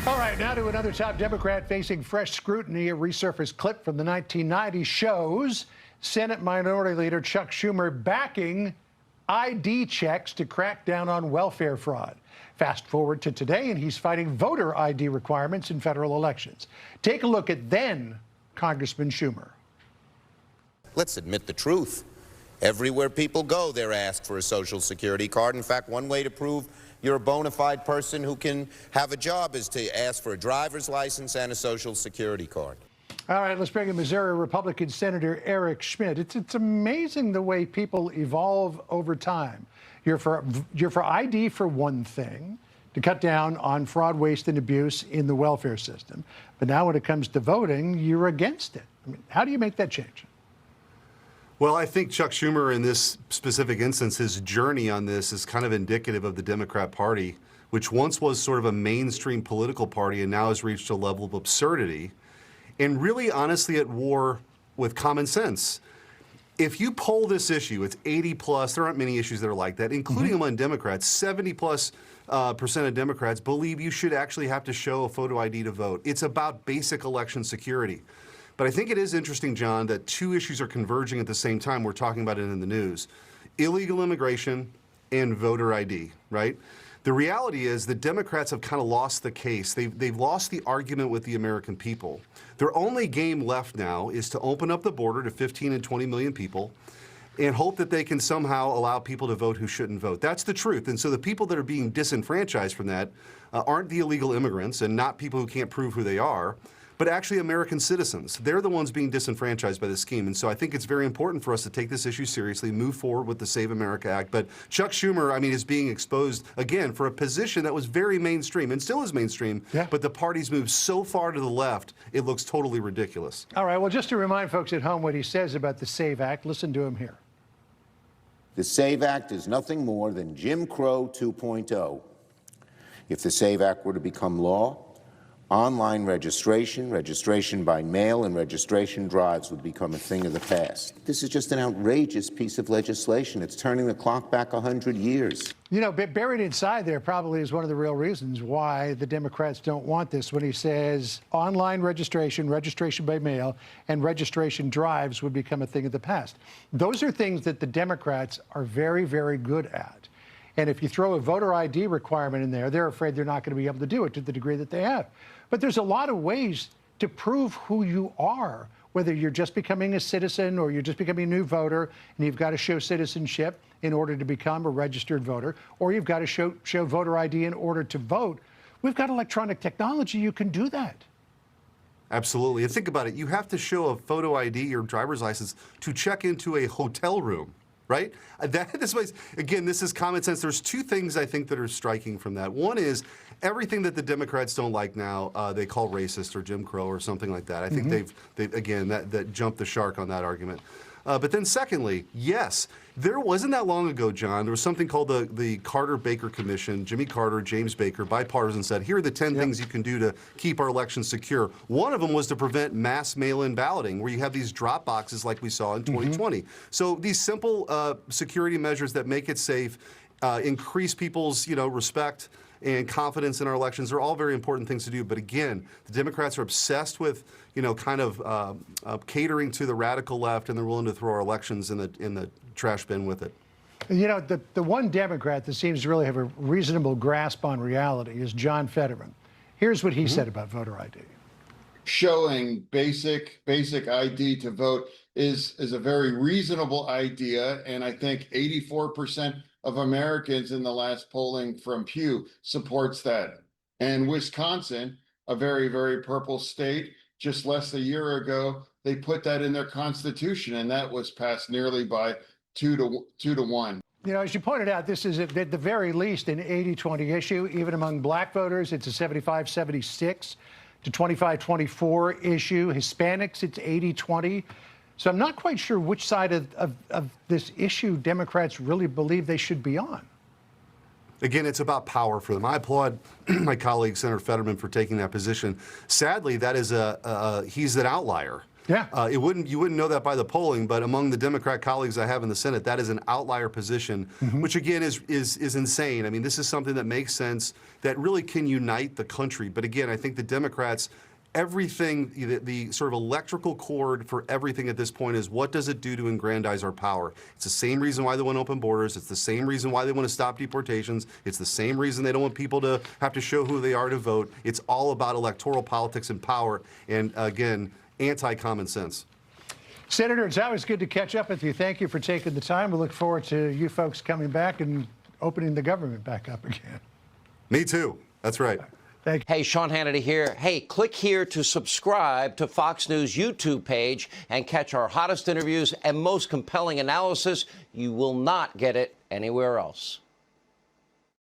All right, now to another top Democrat facing fresh scrutiny. A resurfaced clip from the 1990s shows Senate Minority Leader Chuck Schumer backing ID checks to crack down on welfare fraud. Fast forward to today, and he's fighting voter ID requirements in federal elections. Take a look at then Congressman Schumer. Let's admit the truth. Everywhere people go, they're asked for a Social Security card. In fact, one way to prove you're a bona fide person who can have a job is to ask for a driver's license and a Social Security card. All right, let's bring in Missouri Republican Senator Eric Schmidt. It's amazing the way people evolve over time. You're for ID for one thing, to cut down on fraud, waste, and abuse in the welfare system. But now when it comes to voting, you're against it. I mean, how do you make that change? Well, I think Chuck Schumer, in this specific instance, his journey on this is kind of indicative of the Democrat Party, which once was sort of a mainstream political party and now has reached a level of absurdity and really honestly at war with common sense. If you poll this issue, it's 80 plus, there aren't many issues that are like that, including among Democrats. 70 plus percent of Democrats believe you should actually have to show a photo ID to vote. It's about basic election security. But I think it is interesting, John, that two issues are converging at the same time. We're talking about it in the news. Illegal immigration and voter ID, right? The reality is the Democrats have kind of lost the case. They've lost the argument with the American people. Their only game left now is to open up the border to 15 and 20 million people and hope that they can somehow allow people to vote who shouldn't vote. That's the truth. And so the people that are being disenfranchised from that aren't the illegal immigrants and not people who can't prove who they are, but actually American citizens. They're the ones being disenfranchised by this scheme. And so I think it's very important for us to take this issue seriously, move forward with the Save America Act. But Chuck Schumer, I mean, is being exposed, again, for a position that was very mainstream and still is mainstream, but the party's moved so far to the left, it looks totally ridiculous. All right, well, just to remind folks at home what he says about the SAVE Act, listen to him here. The SAVE Act is nothing more than Jim Crow 2.0. If the SAVE Act were to become law, online registration, registration by mail, and registration drives would become a thing of the past. This is just an outrageous piece of legislation. It's turning the clock back 100 years. You know, buried inside there probably is one of the real reasons why the Democrats don't want this, when he says online registration, registration by mail, and registration drives would become a thing of the past. Those are things that the Democrats are very, very good at. And if you throw a voter ID requirement in there, they're afraid they're not going to be able to do it to the degree that they have. But there's a lot of ways to prove who you are, whether you're just becoming a citizen or you're just becoming a new voter, and you've got to show citizenship in order to become a registered voter, or you've got to show voter ID in order to vote. We've got electronic technology. You can do that. Absolutely. And think about it. You have to show a photo ID or driver's license to check into a hotel room. Right? Again, this is common sense. There's two things I think that are striking from that. One is everything that the Democrats don't like now, they call racist or Jim Crow or something like that. I think they've again, that jumped the shark on that argument. But then secondly, yes, there wasn't that long ago, John, there was something called the Carter-Baker Commission. Jimmy Carter, James Baker, bipartisan, said, here are the 10 things you can do to keep our elections secure. One of them was to prevent mass mail-in balloting, where you have these drop boxes like we saw in 2020. So these simple security measures that make it safe, increase people's respect and confidence in our elections are all very important things to do. But again, the Democrats are obsessed with, kind of catering to the radical left, and they're willing to throw our elections in the trash bin with it. You know, the one Democrat that seems to really have a reasonable grasp on reality is John Fetterman. Here's what he said about voter ID. Showing basic ID to vote is a very reasonable idea, and I think 84% of Americans in the last polling from Pew supports that. And Wisconsin, a very, very purple state, just less than a year ago, they put that in their constitution, and that was passed nearly by 2 to 1. You know, as you pointed out, this is at the very least an 80-20 issue. Even among black voters, it's a 75-76 to 25-24 issue. Hispanics, it's 80-20. So I'm not quite sure which side of this issue Democrats really believe they should be on. Again, it's about power for them. I applaud my colleague, Senator Fetterman, for taking that position. Sadly, that is he's an outlier. Yeah. You wouldn't know that by the polling, but among the Democrat colleagues I have in the Senate, that is an outlier position, which again is insane. I mean, this is something that makes sense, that really can unite the country. But again, I think the Democrats, everything, the sort of electrical cord for everything at this point is, what does it do to aggrandize our power? It's the same reason why they want open borders. It's the same reason why they want to stop deportations. It's the same reason they don't want people to have to show who they are to vote. It's all about electoral politics and power, and again, anti-common sense. Senator, it's always good to catch up with you. Thank you for taking the time. We look forward to you folks coming back and opening the government back up again. Me too. That's right. Thank you. Hey, Sean Hannity here. Hey, click here to subscribe to Fox News YouTube page and catch our hottest interviews and most compelling analysis. You will not get it anywhere else.